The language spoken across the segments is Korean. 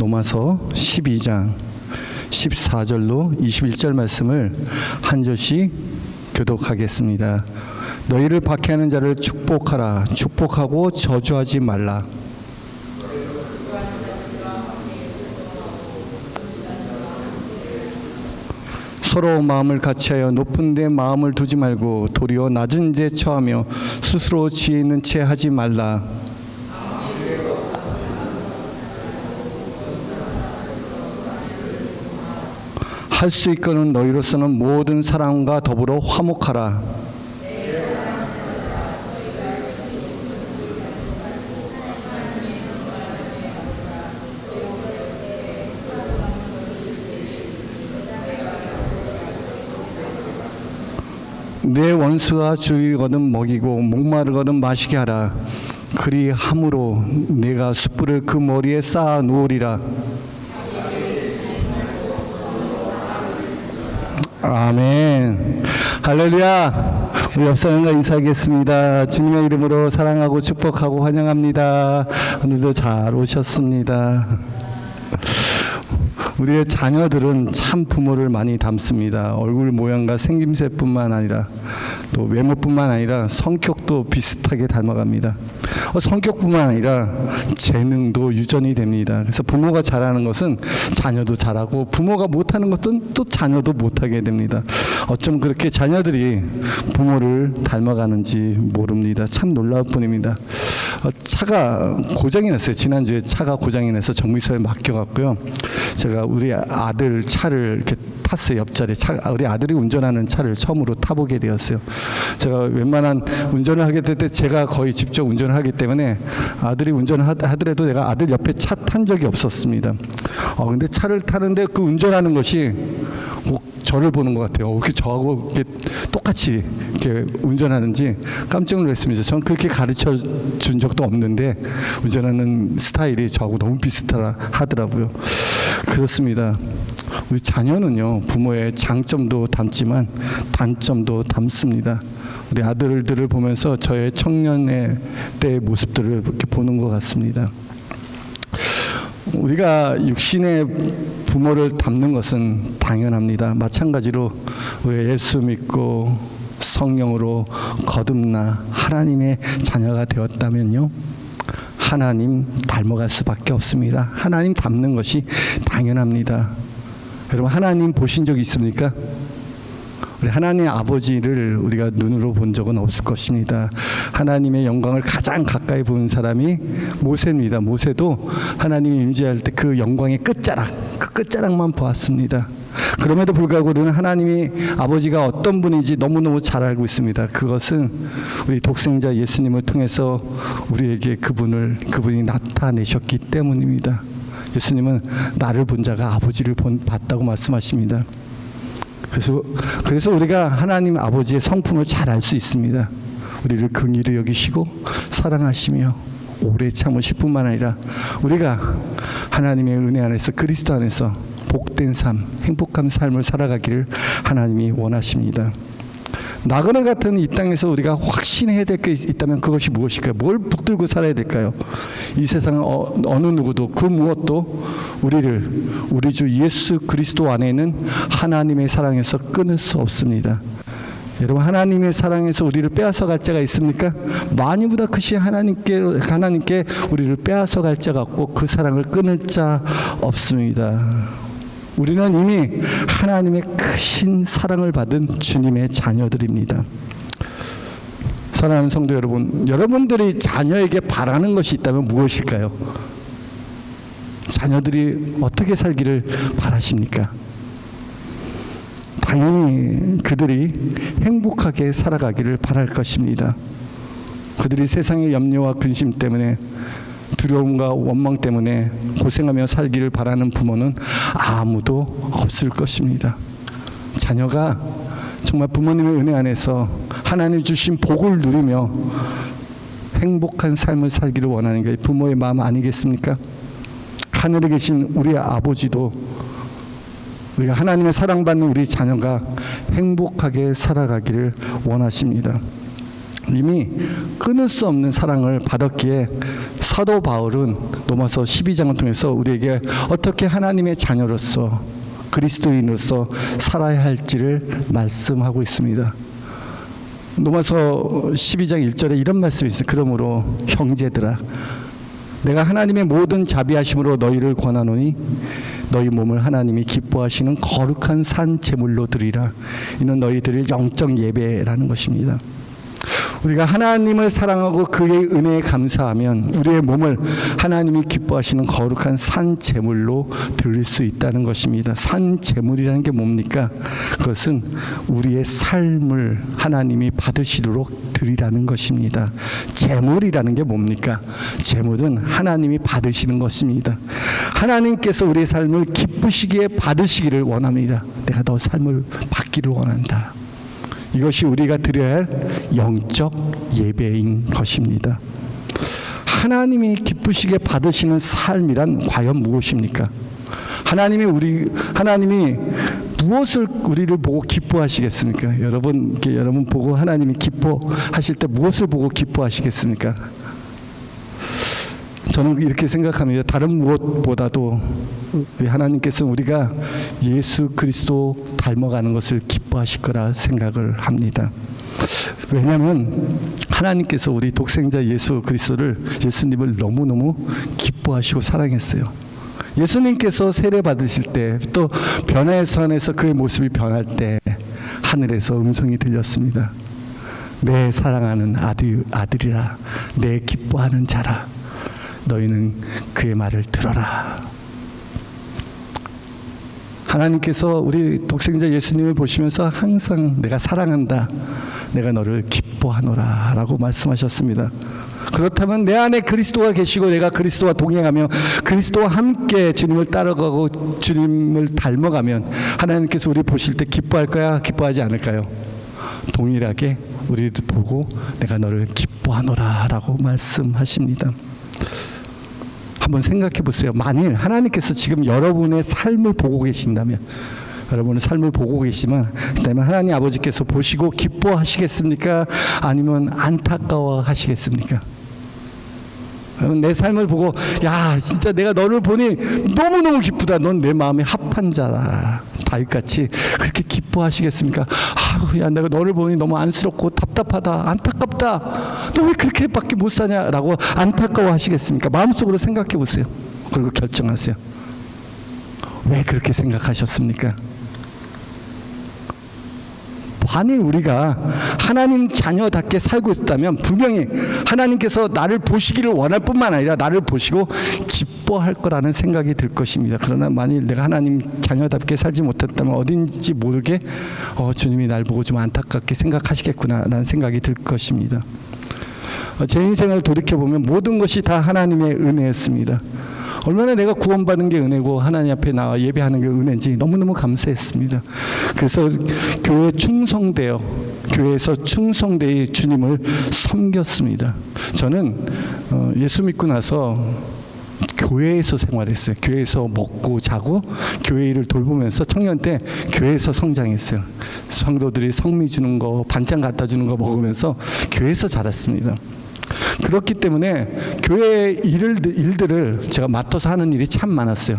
로마서 12장 14절로 21절 말씀을 한 절씩 교독하겠습니다. 너희를 박해하는 자를 축복하라. 축복하고 저주하지 말라. 서로 마음을 같이하여 높은 데 마음을 두지 말고 도리어 낮은 데 처하며 스스로 지혜 있는 채 하지 말라. 할 수 있거든 너희로서는 모든 사람과 더불어 화목하라. 내 원수가 주이거든 먹이고 목마르거든 마시게 하라. 그리함으로 내가 숯불을 그 머리에 쌓아 놓으리라. 아멘. 할렐루야. 우리 옆 사람과 인사하겠습니다. 주님의 이름으로 사랑하고 축복하고 환영합니다. 오늘도 잘 오셨습니다. 우리의 자녀들은 참 부모를 많이 닮습니다. 얼굴 모양과 생김새뿐만 아니라 또 외모뿐만 아니라 성격도 비슷하게 닮아갑니다. 성격뿐만 아니라 재능도 유전이 됩니다. 그래서 부모가 잘하는 것은 자녀도 잘하고 부모가 못하는 것은 또 자녀도 못하게 됩니다. 어쩜 그렇게 자녀들이 부모를 닮아가는지 모릅니다. 참 놀라울 뿐입니다. 차가 고장이 났어요. 지난주에 차가 고장이 나서 정비소에 맡겨갔고요. 제가 우리 아들 차를 이렇게 탔어요. 옆자리에 우리 아들이 운전하는 차를 처음으로 타보게 되었어요. 제가 웬만한 운전을 하게 될 때 제가 거의 직접 운전을 하기 때문에 아들이 운전을 하더라도 내가 아들 옆에 차 탄 적이 없었습니다. 근데 차를 타는데 그 운전하는 것이 꼭 저를 보는 것 같아요. 이렇게 저하고 이렇게 똑같이 이렇게 운전하는지 깜짝 놀랐습니다. 전 그렇게 가르쳐 준 적도 없는데 운전하는 스타일이 저하고 너무 비슷하더라고요. 그렇습니다. 우리 자녀는요, 부모의 장점도 닮지만 단점도 닮습니다. 우리 아들들을 보면서 저의 청년의 때의 모습들을 이렇게 보는 것 같습니다. 우리가 육신의 부모를 닮는 것은 당연합니다. 마찬가지로 우리 예수 믿고 성령으로 거듭나 하나님의 자녀가 되었다면요, 하나님 닮아갈 수밖에 없습니다. 하나님 닮는 것이 당연합니다. 여러분, 하나님 보신 적 있습니까? 우리 하나님 아버지를 우리가 눈으로 본 적은 없을 것입니다. 하나님의 영광을 가장 가까이 본 사람이 모세입니다. 모세도 하나님이 임재할 때 그 영광의 끝자락만 보았습니다. 그럼에도 불구하고 우리는 하나님이 아버지가 어떤 분인지 너무너무 잘 알고 있습니다. 그것은 우리 독생자 예수님을 통해서 우리에게 그분이 나타내셨기 때문입니다. 예수님은 나를 본 자가 아버지를 봤다고 말씀하십니다. 그래서 우리가 하나님 아버지의 성품을 잘 알 수 있습니다. 우리를 긍휼히 여기시고 사랑하시며 오래 참으실 뿐만 아니라 우리가 하나님의 은혜 안에서 그리스도 안에서 복된 삶, 행복한 삶을 살아가기를 하나님이 원하십니다. 나그네 같은 이 땅에서 우리가 확신해야 될 게 있다면 그것이 무엇일까요? 뭘 붙들고 살아야 될까요? 이 세상 어느 누구도 그 무엇도 우리 주 예수 그리스도 안에 있는 하나님의 사랑에서 끊을 수 없습니다. 여러분, 하나님의 사랑에서 우리를 빼앗아 갈 자가 있습니까? 만유보다 크신 하나님께 우리를 빼앗아 갈 자가 없고 그 사랑을 끊을 자 없습니다. 우리는 이미 하나님의 크신 사랑을 받은 주님의 자녀들입니다. 사랑하는 성도 여러분, 여러분들이 자녀에게 바라는 것이 있다면 무엇일까요? 자녀들이 어떻게 살기를 바라십니까? 당연히 그들이 행복하게 살아가기를 바랄 것입니다. 그들이 세상의 염려와 근심 때문에, 두려움과 원망 때문에 고생하며 살기를 바라는 부모는 아무도 없을 것입니다. 자녀가 정말 부모님의 은혜 안에서 하나님 주신 복을 누리며 행복한 삶을 살기를 원하는 게 부모의 마음 아니겠습니까? 하늘에 계신 우리 아버지도 우리가 하나님의 사랑받는 우리 자녀가 행복하게 살아가기를 원하십니다. 이미 끊을 수 없는 사랑을 받았기에 사도 바울은 로마서 12장을 통해서 우리에게 어떻게 하나님의 자녀로서 그리스도인으로서 살아야 할지를 말씀하고 있습니다. 로마서 12장 1절에 이런 말씀이 있어요. 그러므로 형제들아 내가 하나님의 모든 자비하심으로 너희를 권하노니 너희 몸을 하나님이 기뻐하시는 거룩한 산 제물로 드리라. 이는 너희들의 영적 예배라는 것입니다. 우리가 하나님을 사랑하고 그의 은혜에 감사하면 우리의 몸을 하나님이 기뻐하시는 거룩한 산 제물로 드릴 수 있다는 것입니다. 산 제물이라는 게 뭡니까? 그것은 우리의 삶을 하나님이 받으시도록 드리라는 것입니다. 제물이라는 게 뭡니까? 제물은 하나님이 받으시는 것입니다. 하나님께서 우리의 삶을 기쁘시기에 받으시기를 원합니다. 내가 너 삶을 받기를 원한다. 이것이 우리가 드려야 할 영적 예배인 것입니다. 하나님이 기쁘시게 받으시는 삶이란 과연 무엇입니까? 하나님이 무엇을 우리를 보고 기뻐하시겠습니까? 여러분 보고 하나님이 기뻐하실 때 무엇을 보고 기뻐하시겠습니까? 저는 이렇게 생각합니다. 다른 무엇보다도 하나님께서 우리가 예수 그리스도 닮아가는 것을 기뻐하실 거라 생각을 합니다. 왜냐하면 하나님께서 우리 독생자 예수님을 너무너무 기뻐하시고 사랑했어요. 예수님께서 세례 받으실 때 또 변화의 산에서 그의 모습이 변할 때 하늘에서 음성이 들렸습니다. 내 사랑하는 아들이라 내 기뻐하는 자라 너희는 그의 말을 들어라. 하나님께서 우리 독생자 예수님을 보시면서 항상 내가 사랑한다, 내가 너를 기뻐하노라 라고 말씀하셨습니다. 그렇다면 내 안에 그리스도가 계시고 내가 그리스도와 동행하며 그리스도와 함께 주님을 따라가고 주님을 닮아가면 하나님께서 우리 보실 때 기뻐할까요? 기뻐하지 않을까요? 동일하게 우리도 보고 내가 너를 기뻐하노라 라고 말씀하십니다. 한번 생각해 보세요. 만일 하나님께서 지금 여러분의 삶을 보고 계신다면, 여러분의 삶을 보고 계시면 그다음에 하나님 아버지께서 보시고 기뻐하시겠습니까? 아니면 안타까워 하시겠습니까? 내 삶을 보고 야 진짜 내가 너를 보니 너무너무 기쁘다. 넌 내 마음에 합한 자다. 다윗같이 그렇게 기뻐하시겠습니까? 아유 야 내가 너를 보니 너무 안쓰럽고 답답하다. 안타깝다. 너 왜 그렇게밖에 못 사냐라고 안타까워 하시겠습니까? 마음속으로 생각해 보세요. 그리고 결정하세요. 왜 그렇게 생각하셨습니까? 만일 우리가 하나님 자녀답게 살고 있었다면 분명히 하나님께서 나를 보시기를 원할 뿐만 아니라 나를 보시고 기뻐할 거라는 생각이 들 것입니다. 그러나 만일 내가 하나님 자녀답게 살지 못했다면 어딘지 모르게 주님이 날 보고 좀 안타깝게 생각하시겠구나라는 생각이 들 것입니다. 제 인생을 돌이켜보면 모든 것이 다 하나님의 은혜였습니다. 얼마나 내가 구원받은 게 은혜고 하나님 앞에 나와 예배하는 게 은혜인지 너무너무 감사했습니다. 그래서 교회에서 충성되이 주님을 섬겼습니다. 저는 예수 믿고 나서 교회에서 생활했어요. 교회에서 먹고 자고 교회 일을 돌보면서 청년 때 교회에서 성장했어요. 성도들이 성미 주는 거, 반찬 갖다 주는 거 먹으면서 교회에서 자랐습니다. 그렇기 때문에 교회 일들을 제가 맡아서 하는 일이 참 많았어요.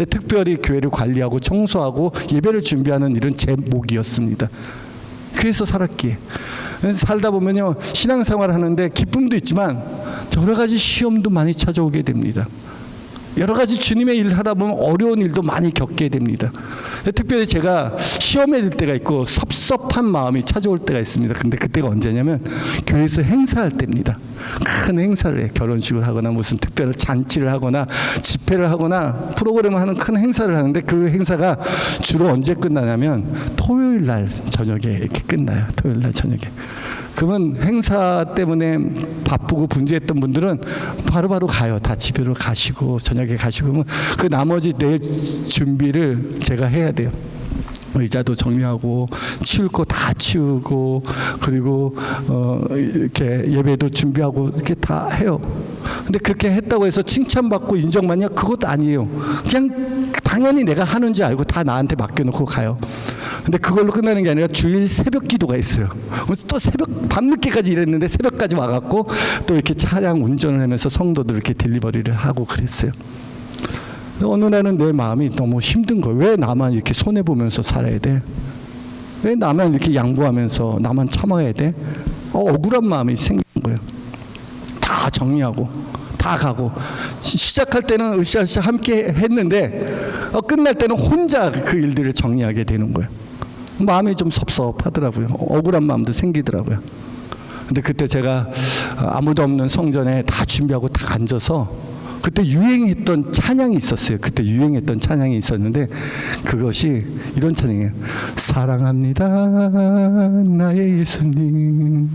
특별히 교회를 관리하고 청소하고 예배를 준비하는 일은 제 몫이었습니다. 교회에서 살았기에. 살다 보면요 신앙생활을 하는데 기쁨도 있지만 여러 가지 시험도 많이 찾아오게 됩니다. 여러 가지 주님의 일을 하다 보면 어려운 일도 많이 겪게 됩니다. 특별히 제가 시험에 들 때가 있고 섭섭한 마음이 찾아올 때가 있습니다. 근데 그때가 언제냐면 교회에서 행사할 때입니다. 큰 행사를 해요. 결혼식을 하거나 무슨 특별한 잔치를 하거나 집회를 하거나 프로그램을 하는 큰 행사를 하는데 그 행사가 주로 언제 끝나냐면 토요일 날 저녁에 이렇게 끝나요. 토요일 날 저녁에. 그러면 행사 때문에 바쁘고 분주했던 분들은 바로바로 가요. 다 집으로 가시고 저녁에 가시고 그러면 그 나머지 내 준비를 제가 해야 돼요. 의자도 정리하고 치울 거 다 치우고 그리고 이렇게 예배도 준비하고 이렇게 다 해요. 근데 그렇게 했다고 해서 칭찬받고 인정받냐? 그것도 아니에요. 그냥 당연히 내가 하는 줄 알고 다 나한테 맡겨놓고 가요. 근데 그걸로 끝나는 게 아니라 주일 새벽 기도가 있어요. 그래서 또 새벽 밤늦게까지 일했는데 새벽까지 와갖고 또 이렇게 차량 운전을 하면서 성도들 이렇게 딜리버리를 하고 그랬어요. 어느 날은 내 마음이 너무 힘든 거예요. 왜 나만 이렇게 손해 보면서 살아야 돼? 왜 나만 이렇게 양보하면서 나만 참아야 돼? 억울한 마음이 생긴 거예요. 다 정리하고 다 가고 시작할 때는 으쌰으쌰 함께 했는데 끝날 때는 혼자 그 일들을 정리하게 되는 거예요. 마음이 좀 섭섭하더라고요. 억울한 마음도 생기더라고요. 근데 그때 제가 아무도 없는 성전에 다 준비하고 딱 앉아서 그때 유행했던 찬양이 있었어요. 그때 유행했던 찬양이 있었는데 그것이 이런 찬양이에요. 사랑합니다 나의 예수님,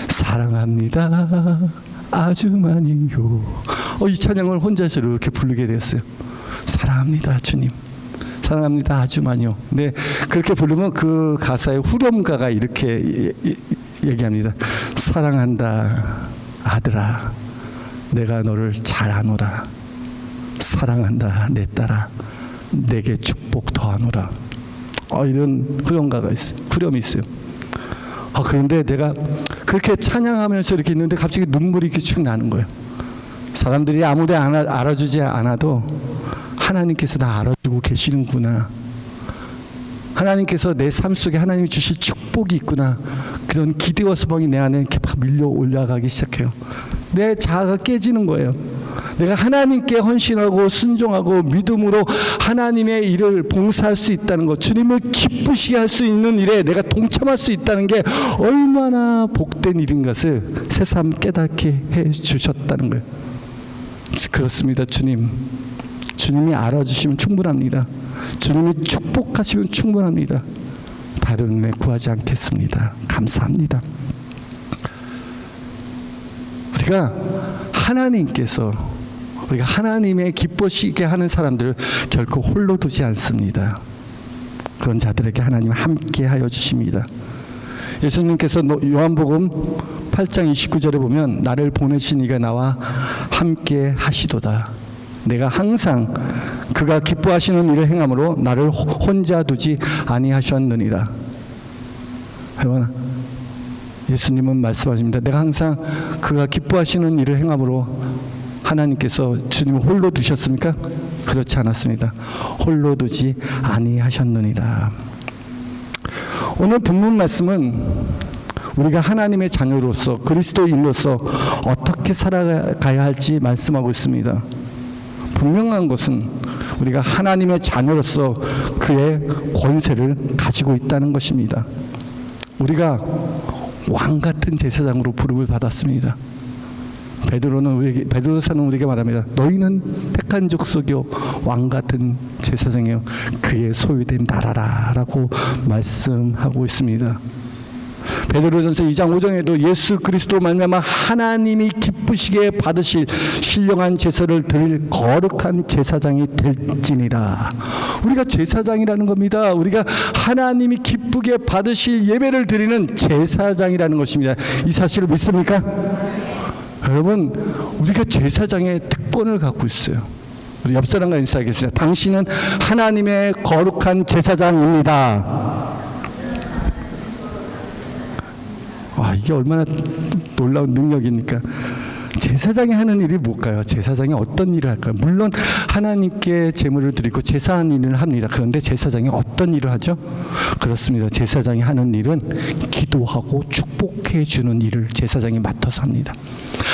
사랑합니다 아주 많이요. 이 찬양을 혼자서 이렇게 부르게 되었어요. 사랑합니다 주님, 사랑합니다 아주 많이요. 근데 그렇게 부르면 그 가사의 후렴가가 이렇게 얘기합니다. 사랑한다 아들아, 내가 너를 잘 아노라. 사랑한다 내 딸아, 내게 축복 더하노라. 이런 후렴가가 있어요. 후렴이 있어요. 그런데 내가 그렇게 찬양하면서 이렇게 있는데 갑자기 눈물이 이렇게 축 나는 거예요. 사람들이 아무도 알아주지 않아도 하나님께서 나 알아주고 계시는구나. 하나님께서 내 삶 속에 하나님이 주실 축복이 있구나. 그런 기대와 소망이 내 안에 이렇게 막 밀려 올라가기 시작해요. 내 자아가 깨지는 거예요. 내가 하나님께 헌신하고 순종하고 믿음으로 하나님의 일을 봉사할 수 있다는 것, 주님을 기쁘시게 할 수 있는 일에 내가 동참할 수 있다는 게 얼마나 복된 일인 것을 새삼 깨닫게 해 주셨다는 거예요. 그렇습니다. 주님이 알아주시면 충분합니다. 주님이 축복하시면 충분합니다. 다른 은혜 구하지 않겠습니다. 감사합니다. 우리가 하나님의 기쁘시게 하는 사람들을 결코 홀로 두지 않습니다. 그런 자들에게 하나님 함께 하여 주십니다. 예수님께서 요한복음 8장 29절에 보면 나를 보내신 이가 나와 함께 하시도다. 내가 항상 그가 기뻐하시는 일을 행함으로 나를 혼자 두지 아니하셨느니라. 여러분, 예수님은 말씀하십니다. 내가 항상 그가 기뻐하시는 일을 행함으로 하나님께서 주님을 홀로 두셨습니까? 그렇지 않았습니다. 홀로 두지 아니하셨느니라. 오늘 본문 말씀은 우리가 하나님의 자녀로서 그리스도인으로서 어떻게 살아가야 할지 말씀하고 있습니다. 분명한 것은 우리가 하나님의 자녀로서 그의 권세를 가지고 있다는 것입니다. 우리가 왕 같은 제사장으로 부름을 받았습니다. 베드로서는 우리에게 말합니다. 너희는 택한 족속이요 왕 같은 제사장이요 그의 소유된 나라라라고 말씀하고 있습니다. 베드로전서 2장 5장에도 예수 그리스도 말미암아 하나님이 기쁘시게 받으실 신령한 제사를 드릴 거룩한 제사장이 될지니라. 우리가 제사장이라는 겁니다. 우리가 하나님이 기쁘게 받으실 예배를 드리는 제사장이라는 것입니다. 이 사실을 믿습니까? 여러분, 우리가 제사장의 특권을 갖고 있어요. 우리 옆 사람과 인사하겠습니다. 당신은 하나님의 거룩한 제사장입니다. 이게 얼마나 놀라운 능력입니까? 제사장이 하는 일이 뭘까요? 제사장이 어떤 일을 할까요? 물론 하나님께 제물을 드리고 제사하는 일을 합니다. 그런데 제사장이 어떤 일을 하죠? 그렇습니다. 제사장이 하는 일은 기도하고 축복해 주는 일을 제사장이 맡아서 합니다.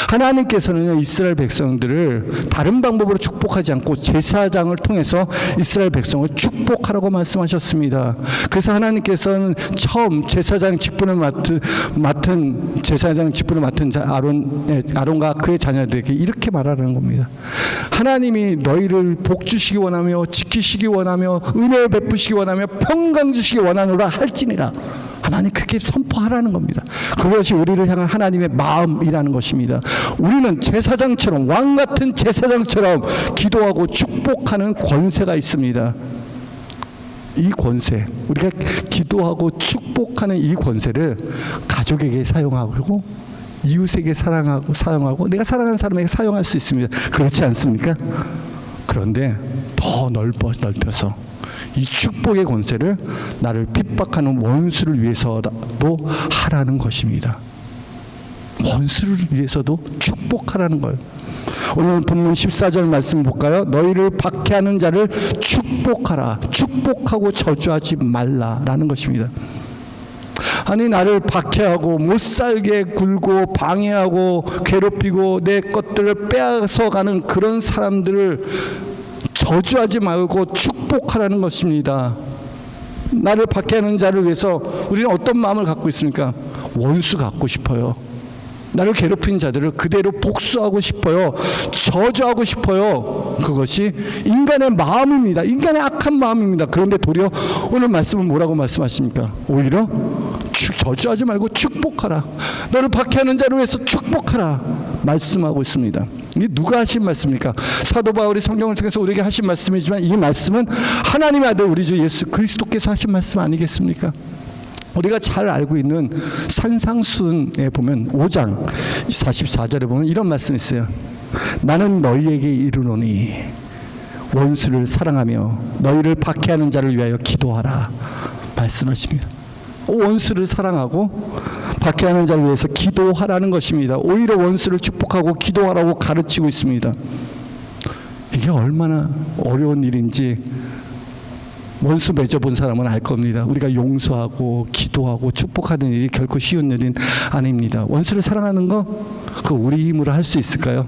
하나님께서는 이스라엘 백성들을 다른 방법으로 축복하지 않고 제사장을 통해서 이스라엘 백성을 축복하라고 말씀하셨습니다. 그래서 하나님께서는 처음 제사장 직분을 맡은 아론과 그의 자녀들에게 이렇게 말하는 겁니다. 하나님이 너희를 복 주시기 원하며 지키시기 원하며 은혜 베푸시기 원하며 평강 주시기 원하노라 할지니라. 하나님 그렇게 선포하라는 겁니다. 그것이 우리를 향한 하나님의 마음이라는 것입니다. 우리는 제사장처럼 왕 같은 제사장처럼 기도하고 축복하는 권세가 있습니다. 이 권세, 우리가 기도하고 축복하는 이 권세를 가족에게 사용하고 이웃에게 사용하고 내가 사랑하는 사람에게 사용할 수 있습니다. 그렇지 않습니까? 그런데 더 더 넓혀서 이 축복의 권세를 나를 핍박하는 원수를 위해서도 하라는 것입니다. 원수를 위해서도 축복하라는 거예요. 오늘 본문 14절 말씀 볼까요? 너희를 박해하는 자를 축복하라. 축복하고 저주하지 말라라는 것입니다. 아니, 나를 박해하고 못살게 굴고 방해하고 괴롭히고 내 것들을 빼앗아가는 그런 사람들을 저주하지 말고 축복하라는 것입니다. 나를 박해하는 자를 위해서 우리는 어떤 마음을 갖고 있습니까? 원수 갖고 싶어요. 나를 괴롭힌 자들을 그대로 복수하고 싶어요. 저주하고 싶어요. 그것이 인간의 마음입니다. 인간의 악한 마음입니다. 그런데 도리어 오늘 말씀은 뭐라고 말씀하십니까? 오히려 저주하지 말고 축복하라. 너를 박해하는 자를 위해서 축복하라 말씀하고 있습니다. 이게 누가 하신 말씀입니까? 사도 바울이 성경을 통해서 우리에게 하신 말씀이지만 이 말씀은 하나님의 아들 우리 주 예수 그리스도께서 하신 말씀 아니겠습니까? 우리가 잘 알고 있는 산상수훈에 보면 5장 44절에 보면 이런 말씀이 있어요. 나는 너희에게 이르노니 원수를 사랑하며 너희를 박해하는 자를 위하여 기도하라 말씀하십니다. 원수를 사랑하고 박해하는 자를 위해서 기도하라는 것입니다. 오히려 원수를 축복하고 기도하라고 가르치고 있습니다. 이게 얼마나 어려운 일인지 원수 맺어본 사람은 알 겁니다. 우리가 용서하고 기도하고 축복하는 일이 결코 쉬운 일은 아닙니다. 원수를 사랑하는 거 그거 우리 힘으로 할 수 있을까요?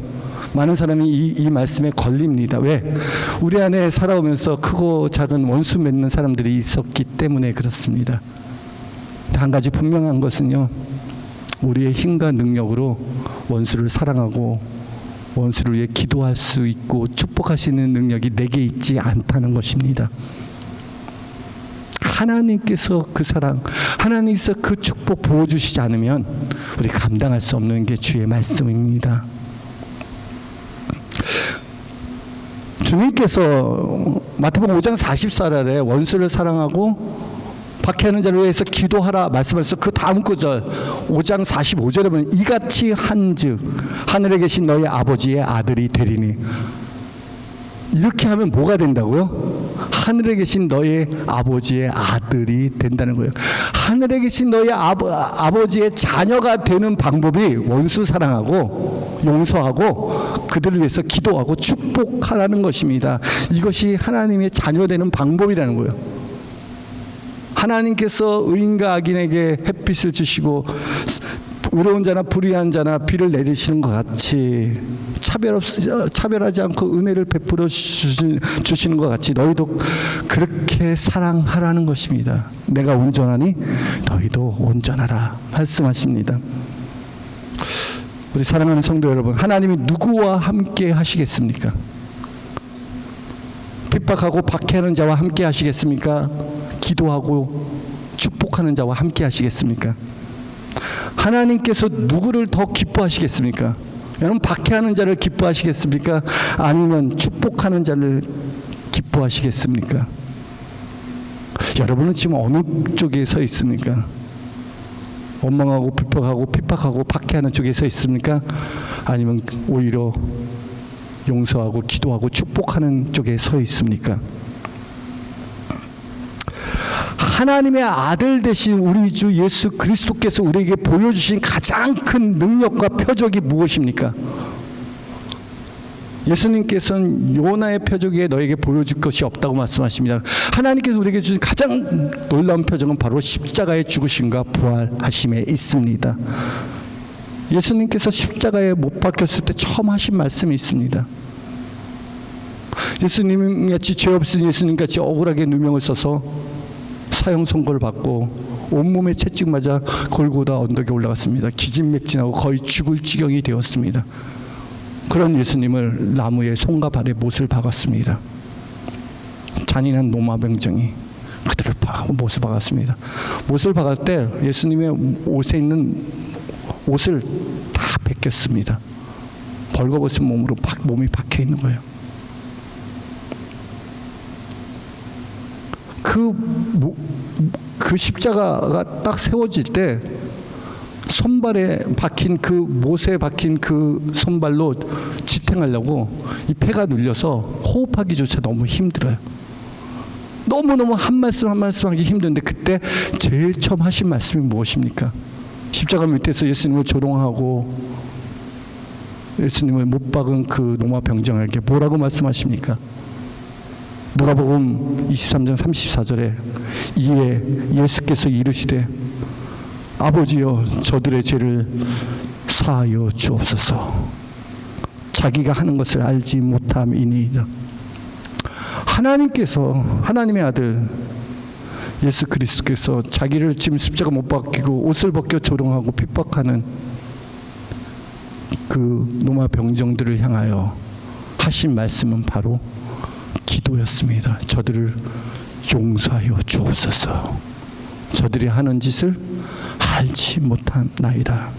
많은 사람이 이 말씀에 걸립니다. 왜? 우리 안에 살아오면서 크고 작은 원수 맺는 사람들이 있었기 때문에 그렇습니다. 한 가지 분명한 것은요, 우리의 힘과 능력으로 원수를 사랑하고 원수를 위해 기도할 수 있고 축복하시는 능력이 내게 있지 않다는 것입니다. 하나님께서 그 사랑, 하나님께서 그 축복 부어주시지 않으면 우리 감당할 수 없는 게 주의 말씀입니다. 주님께서 마태복음 5장 44절에 원수를 사랑하고 박해하는 자를 위해서 기도하라 말씀하셔서 그 다음 구절 5장 45절에 보면 이같이 한즉 하늘에 계신 너희 아버지의 아들이 되리니, 이렇게 하면 뭐가 된다고요? 하늘에 계신 너의 아버지의 아들이 된다는 거예요. 하늘에 계신 너의 아버지의 자녀가 되는 방법이 원수 사랑하고 용서하고 그들을 위해서 기도하고 축복하라는 것입니다. 이것이 하나님의 자녀 되는 방법이라는 거예요. 하나님께서 의인과 악인에게 햇빛을 주시고 의로운 자나 불의한 자나 비를 내리시는 것 같이 차별하지 않고 은혜를 베풀어 주시는 것 같이 너희도 그렇게 사랑하라는 것입니다. 내가 온전하니 너희도 온전하라 말씀하십니다. 우리 사랑하는 성도 여러분, 하나님이 누구와 함께 하시겠습니까? 핍박하고 박해하는 자와 함께 하시겠습니까? 기도하고 축복하는 자와 함께 하시겠습니까? 하나님께서 누구를 더 기뻐하시겠습니까? 여러분, 박해하는 자를 기뻐하시겠습니까? 아니면 축복하는 자를 기뻐하시겠습니까? 여러분은 지금 어느 쪽에 서 있습니까? 원망하고 불평하고 핍박하고 박해하는 쪽에 서 있습니까? 아니면 오히려 용서하고 기도하고 축복하는 쪽에 서 있습니까? 하나님의 아들 되신 우리 주 예수 그리스도께서 우리에게 보여주신 가장 큰 능력과 표적이 무엇입니까? 예수님께서는 요나의 표적 외에 너에게 보여줄 것이 없다고 말씀하십니다. 하나님께서 우리에게 주신 가장 놀라운 표적은 바로 십자가의 죽으심과 부활하심에 있습니다. 예수님께서 십자가에 못 박혔을 때 처음 하신 말씀이 있습니다. 예수님같이 죄 없으신 예수님같이 억울하게 누명을 써서 사형 선고를 받고 온몸에 채찍 맞아 골고다 언덕에 올라갔습니다. 기진맥진하고 거의 죽을 지경이 되었습니다. 그런 예수님을 나무에 손과 발에 못을 박았습니다. 잔인한 노마병정이 그들을 못을 박았습니다. 못을 박을 때 예수님의 옷에 있는 옷을 다 벗겼습니다. 벌거벗은 몸으로 몸이 박혀 있는 거예요. 그 십자가가 딱 세워질 때 손발에 박힌 못에 박힌 그 손발로 지탱하려고 이 폐가 눌려서 호흡하기조차 너무 힘들어요. 너무너무 한 말씀 한 말씀 하기 힘든데 그때 제일 처음 하신 말씀이 무엇입니까? 십자가 밑에서 예수님을 조롱하고 예수님을 못 박은 그 로마 병정에게 뭐라고 말씀하십니까? 누가복음 23장 34절에 이에 예수께서 이르시되 아버지여 저들의 죄를 사하여 주옵소서. 자기가 하는 것을 알지 못함이니이다. 하나님의 아들 예수 그리스도께서 자기를 지금 십자가 못 박히고 옷을 벗겨 조롱하고 핍박하는 그 로마 병정들을 향하여 하신 말씀은 바로 기도였습니다. 저들을 용서하여 주옵소서. 저들이 하는 짓을 알지 못하나이다.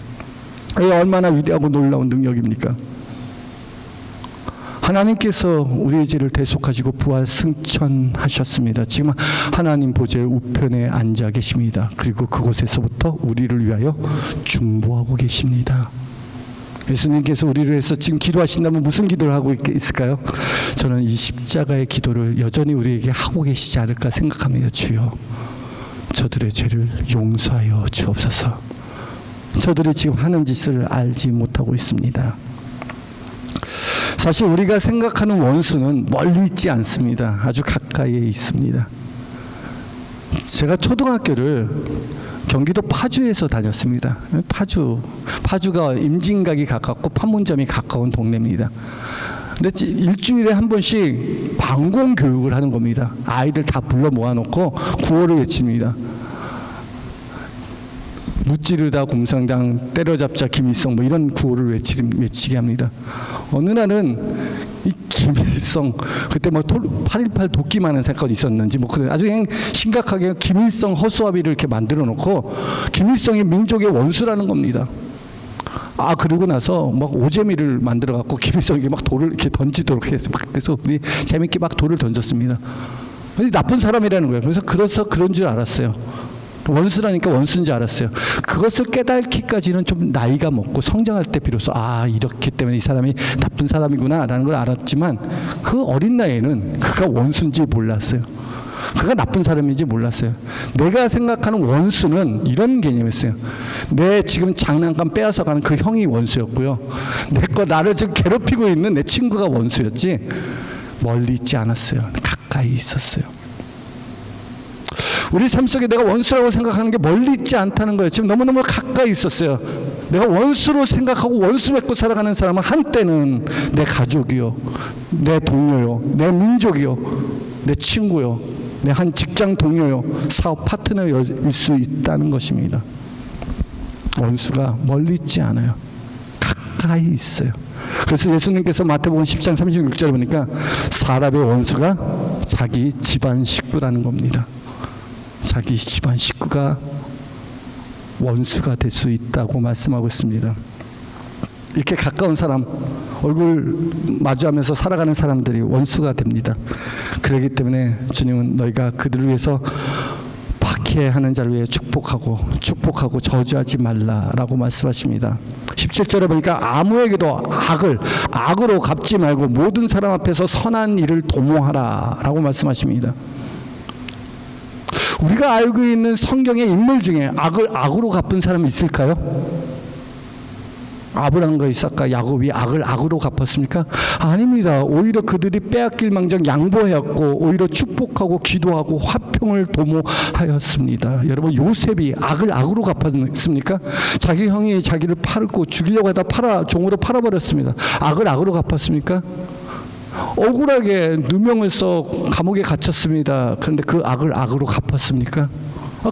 이게 얼마나 위대하고 놀라운 능력입니까? 하나님께서 우리의 죄를 대속하시고 부활 승천하셨습니다. 지금 하나님 보좌의 우편에 앉아 계십니다. 그리고 그곳에서부터 우리를 위하여 중보하고 계십니다. 예수님께서 우리를 위해서 지금 기도하신다면 무슨 기도를 하고 있을까요? 저는 이 십자가의 기도를 여전히 우리에게 하고 계시지 않을까 생각합니다. 주여, 저들의 죄를 용서하여 주옵소서. 저들이 지금 하는 짓을 알지 못하고 있습니다. 사실 우리가 생각하는 원수는 멀리 있지 않습니다. 아주 가까이에 있습니다. 제가 초등학교를 경기도 파주에서 다녔습니다. 파주가 임진각이 가깝고 판문점이 가까운 동네입니다. 근데 일주일에 한 번씩 방공 교육을 하는 겁니다. 아이들 다 불러 모아놓고 구호를 외칩니다. 무찌르다 곰상당, 때려잡자 김일성, 뭐 이런 구호를 외치게 합니다. 어느 날은 이 김일성, 그때 뭐 8.18 도끼 많은 사건이 있었는지 뭐 그래 아주 그냥 심각하게 김일성 허수아비를 이렇게 만들어 놓고 김일성이 민족의 원수라는 겁니다. 아, 그러고 나서 막 오재미를 만들어 갖고 김일성에게 막 돌을 이렇게 던지도록 해서 막 그래서 우리 재밌게 막 돌을 던졌습니다. 근데 나쁜 사람이라는 거예요. 그래서 그런 줄 알았어요. 원수라니까 원수인 줄 알았어요. 그것을 깨닫기까지는 좀 나이가 먹고 성장할 때 비로소 이렇기 때문에 이 사람이 나쁜 사람이구나 라는 걸 알았지만 그 어린 나이에는 그가 원수인지 몰랐어요. 그가 나쁜 사람인지 몰랐어요. 내가 생각하는 원수는 이런 개념이었어요. 내 지금 장난감 빼앗아가는 그 형이 원수였고요. 나를 지금 괴롭히고 있는 내 친구가 원수였지 멀리 있지 않았어요. 가까이 있었어요. 우리 삶 속에 내가 원수라고 생각하는 게 멀리 있지 않다는 거예요. 지금 너무너무 가까이 있었어요. 내가 원수로 생각하고 원수 맺고 살아가는 사람은 한때는 내 가족이요, 내 동료요, 내 민족이요, 내 친구요, 내 한 직장 동료요, 사업 파트너일 수 있다는 것입니다. 원수가 멀리 있지 않아요. 가까이 있어요. 그래서 예수님께서 마태복음 10장 36절에 보니까 사람의 원수가 자기 집안 식구라는 겁니다. 자기 집안 식구가 원수가 될 수 있다고 말씀하고 있습니다. 이렇게 가까운 사람, 얼굴 마주하면서 살아가는 사람들이 원수가 됩니다. 그렇기 때문에 주님은 너희가 그들을 위해서 박해하는 자를 위해 축복하고 저주하지 말라라고 말씀하십니다. 17절에 보니까 아무에게도 악으로 갚지 말고 모든 사람 앞에서 선한 일을 도모하라라고 말씀하십니다. 우리가 알고 있는 성경의 인물 중에 악으로 갚은 사람이 있을까요? 아브라함과 이삭과 야곱이 악으로 갚았습니까? 아닙니다. 오히려 그들이 빼앗길 망정 양보하였고 오히려 축복하고 기도하고 화평을 도모하였습니다. 여러분, 요셉이 악으로 갚았습니까? 자기 형이 자기를 팔고 죽이려고 하다 종으로 팔아버렸습니다. 악으로 갚았습니까? 억울하게 누명을 써 감옥에 갇혔습니다. 그런데 그 악으로 갚았습니까?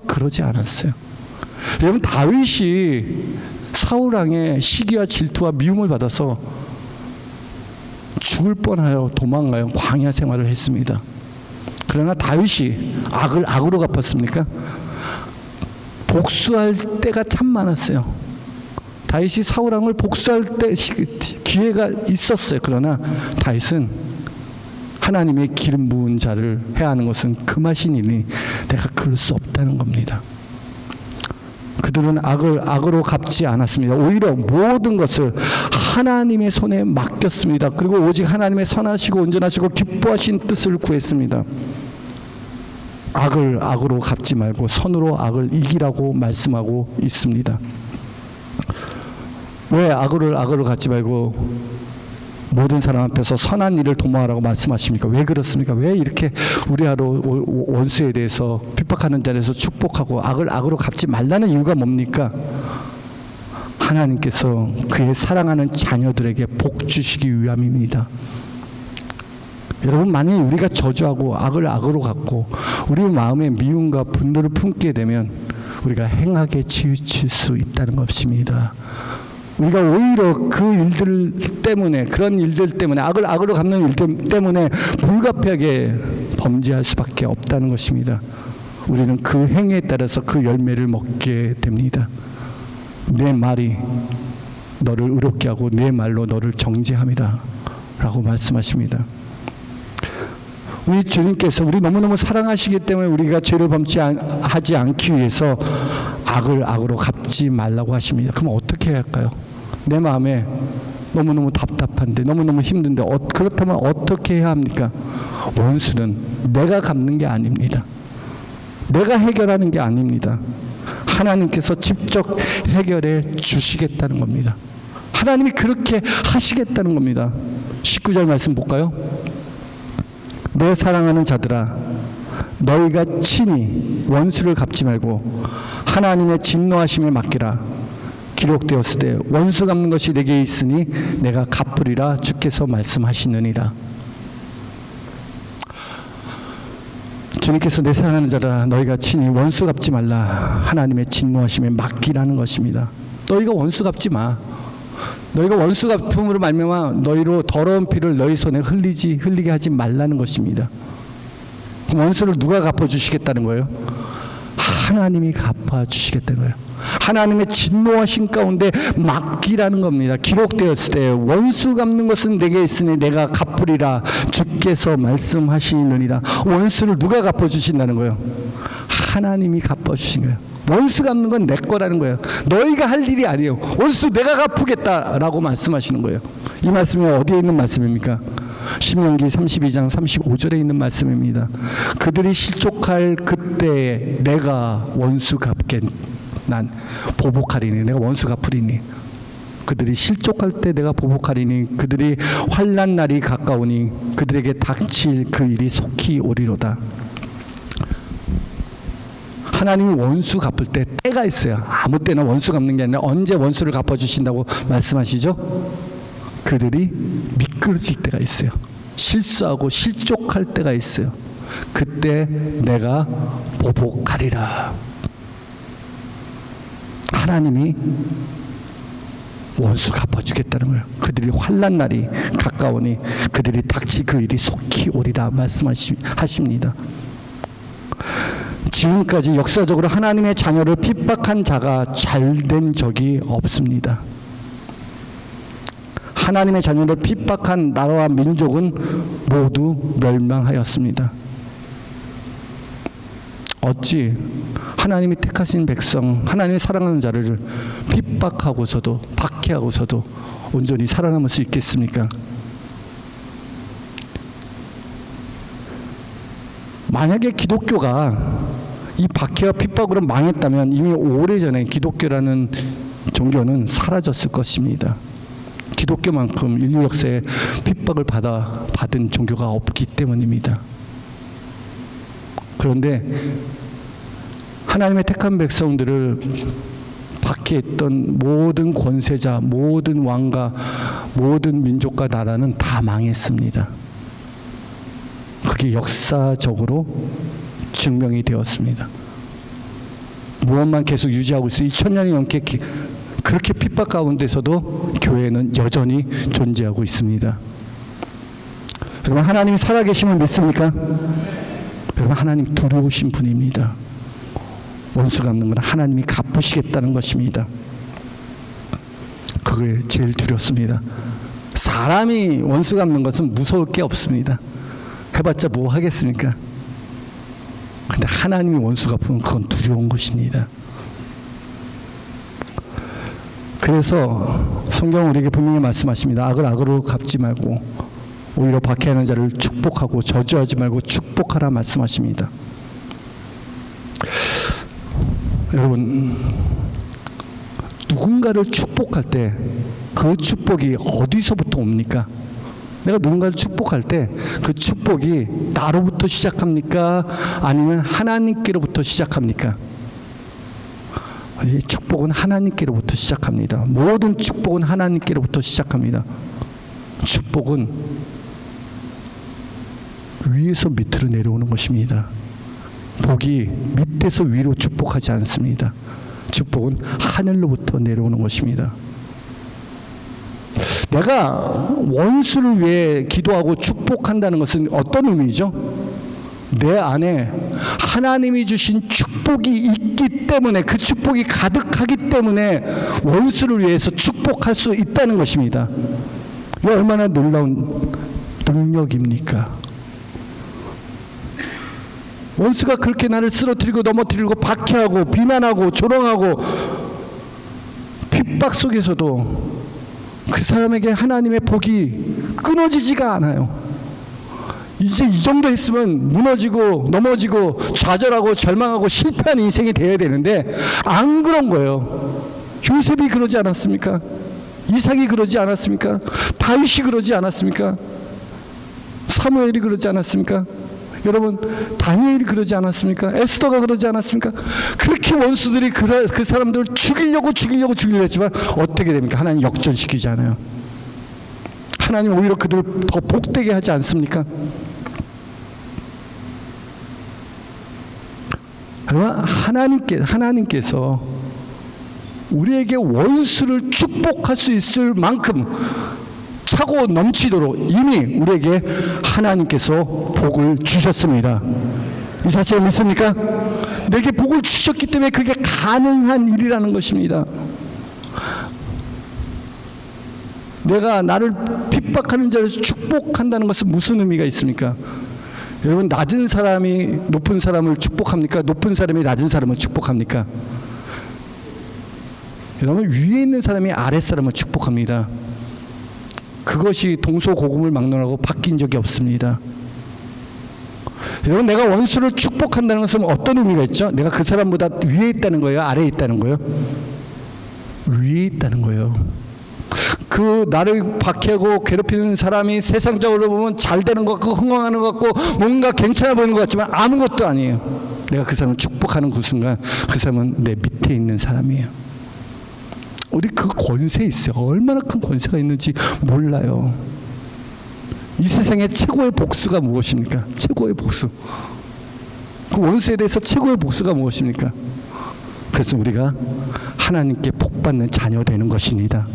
그러지 않았어요. 여러분, 다윗이 사울왕의 시기와 질투와 미움을 받아서 죽을 뻔하여 도망가요. 광야 생활을 했습니다. 그러나 다윗이 악으로 갚았습니까? 복수할 때가 참 많았어요. 다윗이 사울왕을 복수할 때 기회가 있었어요. 그러나 다윗은 하나님의 기름 부은 자를 해야 하는 것은 금하시니니 내가 그럴 수 없다는 겁니다. 그들은 악으로 갚지 않았습니다. 오히려 모든 것을 하나님의 손에 맡겼습니다. 그리고 오직 하나님의 선하시고 온전하시고 기뻐하신 뜻을 구했습니다. 악을 악으로 갚지 말고 선으로 악을 이기라고 말씀하고 있습니다. 왜 악을 악으로 갚지 말고 모든 사람 앞에서 선한 일을 도모하라고 말씀하십니까? 왜 그렇습니까? 왜 이렇게 우리 하루 원수에 대해서 핍박하는 자리에서 축복하고 악을 악으로 갚지 말라는 이유가 뭡니까? 하나님께서 그의 사랑하는 자녀들에게 복 주시기 위함입니다. 여러분, 만약에 우리가 저주하고 악을 악으로 갚고 우리 마음에 미움과 분노를 품게 되면 우리가 행하게 치우칠 수 있다는 것입니다. 우리가 오히려 그 일들 때문에, 그런 일들 때문에, 악을 악으로 갚는 일들 때문에 불가피하게 범죄할 수밖에 없다는 것입니다. 우리는 그 행위에 따라서 그 열매를 먹게 됩니다. 내 말이 너를 의롭게 하고 내 말로 너를 정죄함이라 라고 말씀하십니다. 우리 주님께서 우리 너무너무 사랑하시기 때문에 우리가 죄를 범하지 않기 위해서 악을 악으로 갚지 말라고 하십니다. 그럼 어떻게 해야 할까요? 내 마음에 너무너무 답답한데, 너무너무 힘든데 그렇다면 어떻게 해야 합니까? 원수는 내가 갚는 게 아닙니다. 내가 해결하는 게 아닙니다. 하나님께서 직접 해결해 주시겠다는 겁니다. 하나님이 그렇게 하시겠다는 겁니다. 19절 말씀 볼까요? 내 사랑하는 자들아, 너희가 친히 원수를 갚지 말고 하나님의 진노하심에 맡기라. 기록되었을 때 원수 갚는 것이 내게 있으니 내가 갚으리라 주께서 말씀하시느니라. 주님께서 내 사랑하는 자라 너희가 친히 원수 갚지 말라. 하나님의 진노하심에 맡기라는 것입니다. 너희가 원수 갚지 마. 너희가 원수 갚음으로 말미암아 너희로 더러운 피를 너희 손에 흘리게 하지 말라는 것입니다. 원수를 누가 갚아주시겠다는 거예요? 하나님이 갚아주시겠다는 거예요. 하나님의 진노하신 가운데 맡기라는 겁니다. 기록되었을 때 원수 갚는 것은 내게 있으니 내가 갚으리라 주께서 말씀하시느니라. 원수를 누가 갚아주신다는 거예요? 하나님이 갚아주신 거예요. 원수 갚는 건 내 거라는 거예요. 너희가 할 일이 아니에요. 원수 내가 갚으겠다라고 말씀하시는 거예요. 이 말씀이 어디에 있는 말씀입니까? 신명기 32장 35절에 있는 말씀입니다. 그들이 실족할 그때에 내가 원수 갚게 난 보복하리니, 내가 원수 갚으리니. 그들이 실족할 때 내가 보복하리니 그들이 환난 날이 가까우니 그들에게 닥칠 그 일이 속히 오리로다. 하나님이 원수 갚을 때 때가 있어요. 아무 때나 원수 갚는 게 아니라 언제 원수를 갚아주신다고 말씀하시죠? 그들이 미끄러질 때가 있어요. 실수하고 실족할 때가 있어요. 그때 내가 보복하리라. 하나님이 원수 갚아주겠다는 거예요. 그들이 환난 날이 가까우니 그들이 닥칠 그 일이 속히 오리라 말씀하십니다. 지금까지 역사적으로 하나님의 자녀를 핍박한 자가 잘된 적이 없습니다. 하나님의 자녀를 핍박한 나라와 민족은 모두 멸망하였습니다. 어찌 하나님이 택하신 백성, 하나님의 사랑하는 자를 핍박하고서도 박해하고서도 온전히 살아남을 수 있겠습니까? 만약에 기독교가 이 박해와 핍박으로 망했다면 이미 오래전에 기독교라는 종교는 사라졌을 것입니다. 기독교만큼 인류 역사에 핍박을 받은 종교가 없기 때문입니다. 그런데 하나님의 택한 백성들을 박해했던 모든 권세자, 모든 왕가, 모든 민족과 나라는 다 망했습니다. 그게 역사적으로 증명이 되었습니다. 무엇만 계속 유지하고 있어요. 2000년이 넘게 그렇게 핍박 가운데서도 교회는 여전히 존재하고 있습니다. 여러분, 하나님이 살아계심을 믿습니까? 여러분, 하나님 두려우신 분입니다. 원수 갚는 건 하나님이 갚으시겠다는 것입니다. 그게 제일 두렵습니다. 사람이 원수 갚는 것은 무서울 게 없습니다. 해봤자 뭐 하겠습니까? 근데 하나님이 원수 갚으면 그건 두려운 것입니다. 그래서 성경은 우리에게 분명히 말씀하십니다. 악을 악으로 갚지 말고 오히려 박해하는 자를 축복하고 저주하지 말고 축복하라 말씀하십니다. 여러분, 누군가를 축복할 때 그 축복이 어디서부터 옵니까? 내가 누군가를 축복할 때 그 축복이 나로부터 시작합니까? 아니면 하나님께로부터 시작합니까? 이 축복은 하나님께로부터 시작합니다. 모든 축복은 하나님께로부터 시작합니다. 축복은 위에서 밑으로 내려오는 것입니다. 복이 밑에서 위로 축복하지 않습니다. 축복은 하늘로부터 내려오는 것입니다. 내가 원수를 위해 기도하고 축복한다는 것은 어떤 의미죠? 내 안에 하나님이 주신 축복이 있기 때문에, 그 축복이 가득하기 때문에 원수를 위해서 축복할 수 있다는 것입니다. 이게 얼마나 놀라운 능력입니까? 원수가 그렇게 나를 쓰러뜨리고 넘어뜨리고 박해하고 비난하고 조롱하고 핍박 속에서도 그 사람에게 하나님의 복이 끊어지지가 않아요. 이제 이 정도 했으면 무너지고 넘어지고 좌절하고 절망하고 실패한 인생이 되어야 되는데 안 그런 거예요. 요셉이 그러지 않았습니까? 이삭이 그러지 않았습니까? 다윗이 그러지 않았습니까? 사무엘이 그러지 않았습니까? 여러분, 다니엘이 그러지 않았습니까? 에스더가 그러지 않았습니까? 그렇게 원수들이 그 사람들을 죽이려고 했지만 어떻게 됩니까? 하나님 역전시키지 않아요. 하나님 오히려 그들을 더 복되게 하지 않습니까? 여러분, 하나님께서 우리에게 원수를 축복할 수 있을 만큼 차고 넘치도록 이미 우리에게 하나님께서 복을 주셨습니다. 이 사실을 믿습니까? 내게 복을 주셨기 때문에 그게 가능한 일이라는 것입니다. 내가 나를 핍박하는 자를 축복한다는 것은 무슨 의미가 있습니까? 여러분, 낮은 사람이 높은 사람을 축복합니까? 높은 사람이 낮은 사람을 축복합니까? 여러분, 위에 있는 사람이 아랫 사람을 축복합니다. 그것이 동서고금을 막론하고 바뀐 적이 없습니다. 여러분, 내가 원수를 축복한다는 것은 어떤 의미가 있죠? 내가 그 사람보다 위에 있다는 거예요? 아래에 있다는 거예요? 위에 있다는 거예요. 그 나를 박해하고 괴롭히는 사람이 세상적으로 보면 잘 되는 것 같고 흥황하는 것 같고 뭔가 괜찮아 보이는 것 같지만 아무것도 아니에요. 내가 그 사람을 축복하는 그 순간 그 사람은 내 밑에 있는 사람이에요. 우리 그 권세 있어요. 얼마나 큰 권세가 있는지 몰라요. 이 세상의 최고의 복수가 무엇입니까? 최고의 복수. 그 원수에 대해서 최고의 복수가 무엇입니까? 그래서 우리가 하나님께 복받는 자녀 되는 것입니다.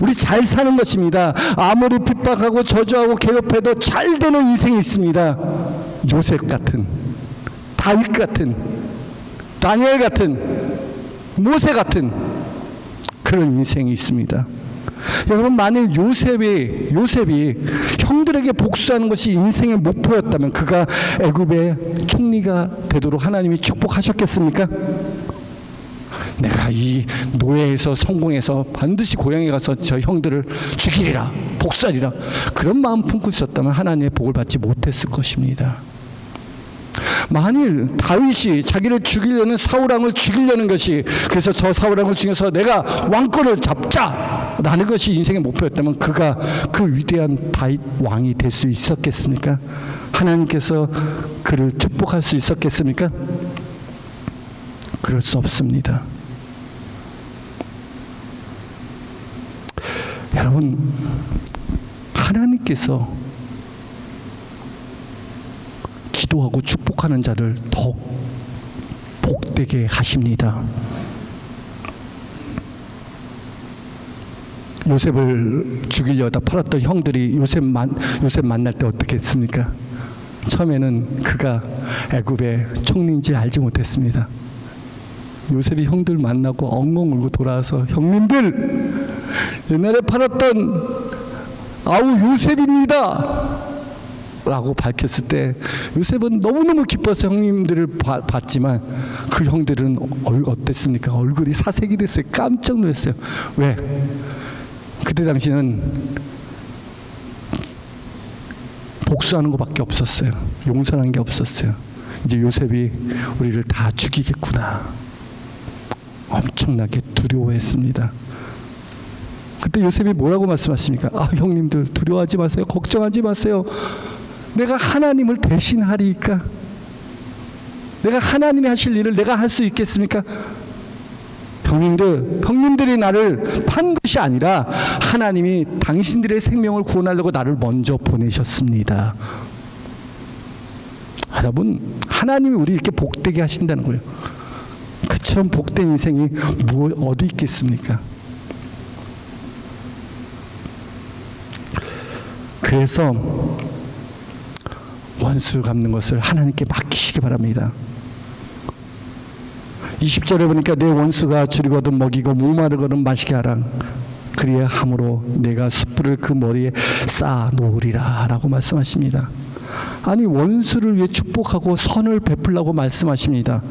우리 잘 사는 것입니다. 아무리 핍박하고 저주하고 괴롭혀도 잘 되는 인생이 있습니다. 요셉 같은, 다윗 같은, 다니엘 같은, 모세 같은 그런 인생이 있습니다. 여러분, 만일 요셉이 형들에게 복수하는 것이 인생의 목표였다면 그가 애굽의 총리가 되도록 하나님이 축복하셨겠습니까? 내가 이 노예에서 성공해서 반드시 고향에 가서 저 형들을 죽이리라, 복수하리라, 그런 마음 품고 있었다면 하나님의 복을 받지 못했을 것입니다. 만일 다윗이 자기를 죽이려는 사울왕을 죽이려는 것이, 그래서 저 사울왕을 죽여서 내가 왕권을 잡자라는 것이 인생의 목표였다면 그가 그 위대한 다윗 왕이 될 수 있었겠습니까? 하나님께서 그를 축복할 수 있었겠습니까? 그럴 수 없습니다. 여러분, 하나님께서 기도하고 축복하는 자를 더 복되게 하십니다. 요셉을 죽이려다 팔았던 형들이 요셉 만날 때 어떻게 했습니까? 처음에는 그가 애굽의 총리인지 알지 못했습니다. 요셉이 형들 만나고 엉엉 울고 돌아와서, 형님들, 옛날에 팔았던 아우 요셉입니다. 라고 밝혔을 때 요셉은 너무너무 기뻐서 형님들을 봤지만 그 형들은 어땠습니까? 얼굴이 사색이 됐어요. 깜짝 놀랐어요. 왜? 그때 당시는 복수하는 것밖에 없었어요. 용서하는 게 없었어요. 이제 요셉이 우리를 다 죽이겠구나. 엄청나게 두려워했습니다. 그때 요셉이 뭐라고 말씀하십니까? 아, 형님들 두려워하지 마세요. 걱정하지 마세요. 내가 하나님을 대신하리까? 내가 하나님이 하실 일을 내가 할 수 있겠습니까? 형님들이 나를 판 것이 아니라 하나님이 당신들의 생명을 구원하려고 나를 먼저 보내셨습니다. 여러분, 하나님이 우리 이렇게 복되게 하신다는 거예요. 그처럼 복된 인생이 어디 있겠습니까? 그래서 원수 갚는 것을 하나님께 맡기시기 바랍니다. 20절에 보니까 내 원수가 줄이거든 먹이고 목마르거든 마시게 하라. 그리야 함으로 내가 숯불을 그 머리에 쌓아 놓으리라 라고 말씀하십니다. 아니, 원수를 위해 축복하고 선을 베풀라고 말씀하십니다.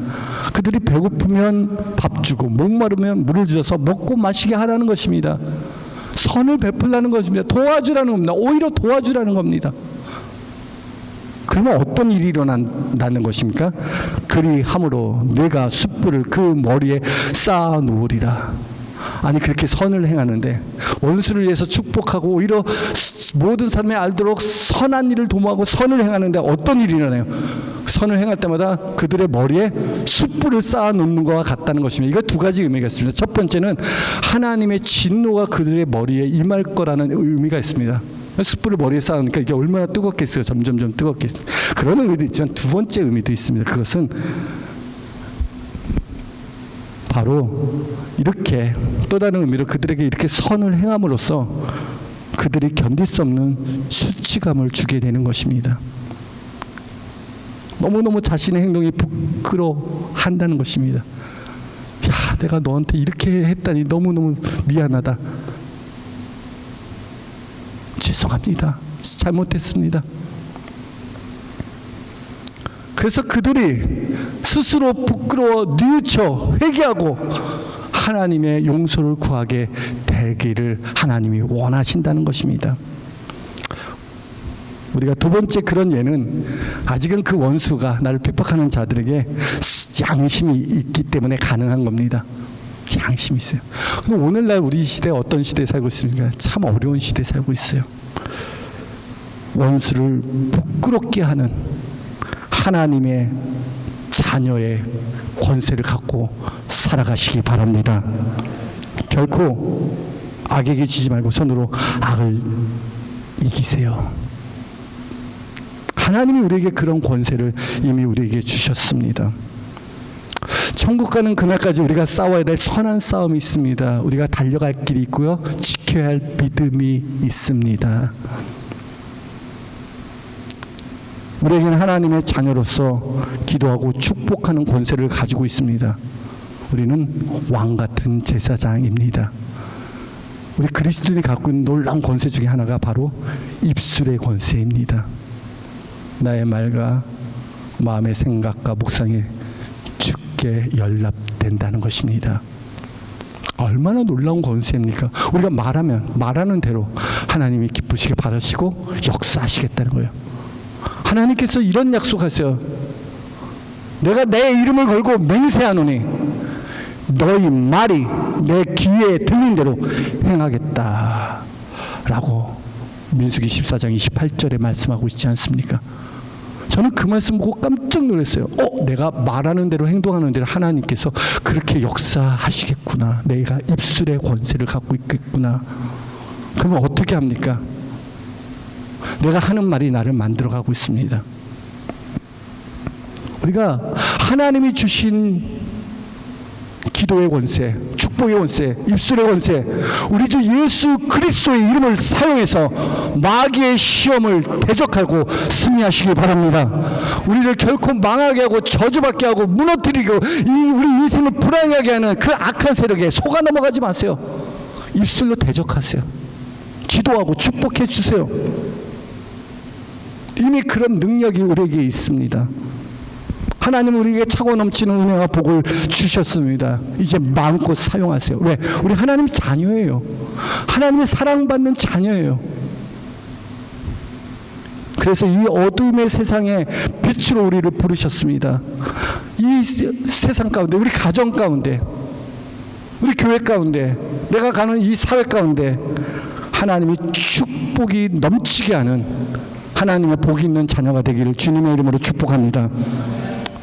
그들이 배고프면 밥 주고 목마르면 물을 주어서 먹고 마시게 하라는 것입니다. 선을 베풀라는 것입니다. 도와주라는 겁니다. 오히려 도와주라는 겁니다. 그러면 어떤 일이 일어난다는 것입니까? 그리함으로 내가 숯불을 그 머리에 쌓아 놓으리라. 아니, 그렇게 선을 행하는데 원수를 위해서 축복하고 오히려 모든 사람이 알도록 선한 일을 도모하고 선을 행하는데 어떤 일이 일어나요? 선을 행할 때마다 그들의 머리에 숯불을 쌓아 놓는 것과 같다는 것입니다. 이거 두 가지 의미가 있습니다. 첫 번째는 하나님의 진노가 그들의 머리에 임할 거라는 의미가 있습니다. 숯불을 머리에 쌓으니까 이게 얼마나 뜨겁겠어요. 점점점 뜨겁겠어요. 그런 의미도 있지만 두 번째 의미도 있습니다. 그것은 바로 이렇게 또 다른 의미로 그들에게 이렇게 선을 행함으로써 그들이 견딜 수 없는 수치감을 주게 되는 것입니다. 너무너무 자신의 행동이 부끄러워한다는 것입니다. 야, 내가 너한테 이렇게 했다니 너무너무 미안하다. 죄송합니다. 잘못했습니다. 그래서 그들이 스스로 부끄러워 뉘우쳐 회개하고 하나님의 용서를 구하게 되기를 하나님이 원하신다는 것입니다. 우리가 두 번째 그런 예는 아직은 그 원수가 나를 핍박하는 자들에게 양심이 있기 때문에 가능한 겁니다. 양심이 있어요. 근데 오늘날 우리 시대 어떤 시대에 살고 있습니까? 참 어려운 시대에 살고 있어요. 원수를 부끄럽게 하는 하나님의 자녀의 권세를 갖고 살아가시기 바랍니다. 결코 악에게 지지 말고 손으로 악을 이기세요. 하나님이 우리에게 그런 권세를 이미 우리에게 주셨습니다. 천국 가는 그날까지 우리가 싸워야 될 선한 싸움이 있습니다. 우리가 달려갈 길이 있고요. 지켜야 할 믿음이 있습니다. 우리에게는 하나님의 자녀로서 기도하고 축복하는 권세를 가지고 있습니다. 우리는 왕 같은 제사장입니다. 우리 그리스도인이 갖고 있는 놀라운 권세 중에 하나가 바로 입술의 권세입니다. 나의 말과 마음의 생각과 묵상이 주께 연락된다는 것입니다. 얼마나 놀라운 권세입니까? 우리가 말하는 대로 하나님이 기쁘시게 받으시고 역사하시겠다는 거예요. 하나님께서 이런 약속하세요. 내가 내 이름을 걸고 맹세하노니 너희 말이 내 귀에 들린 대로 행하겠다 라고 민수기 14장 28절에 말씀하고 있지 않습니까? 저는 그 말씀 보고 깜짝 놀랐어요. 내가 말하는 대로 행동하는 대로 하나님께서 그렇게 역사하시겠구나. 내가 입술의 권세를 갖고 있겠구나. 그러면 어떻게 합니까? 내가 하는 말이 나를 만들어가고 있습니다. 우리가 하나님이 주신 기도의 권세, 축복의 권세, 입술의 권세, 우리 주 예수 그리스도의 이름을 사용해서 마귀의 시험을 대적하고 승리하시기 바랍니다. 우리를 결코 망하게 하고 저주받게 하고 무너뜨리고 우리 인생을 불안하게 하는 그 악한 세력에 속아 넘어가지 마세요. 입술로 대적하세요. 기도하고 축복해 주세요. 이미 그런 능력이 우리에게 있습니다. 하나님은 우리에게 차고 넘치는 은혜와 복을 주셨습니다. 이제 마음껏 사용하세요. 왜? 우리 하나님 자녀예요. 하나님의 사랑받는 자녀예요. 그래서 이 어둠의 세상에 빛으로 우리를 부르셨습니다. 이 세상 가운데, 우리 가정 가운데, 우리 교회 가운데, 내가 가는 이 사회 가운데 하나님이 축복이 넘치게 하는 하나님의 복이 있는 자녀가 되기를 주님의 이름으로 축복합니다.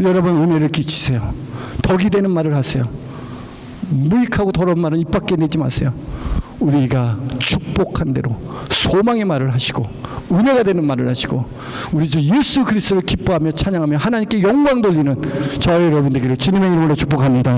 여러분 은혜를 끼치세요. 덕이 되는 말을 하세요. 무익하고 더러운 말은 입 밖에 내지 마세요. 우리가 축복한 대로 소망의 말을 하시고 은혜가 되는 말을 하시고 우리 주 예수 그리스도를 기뻐하며 찬양하며 하나님께 영광 돌리는 저와 여러분 되기를 주님의 이름으로 축복합니다.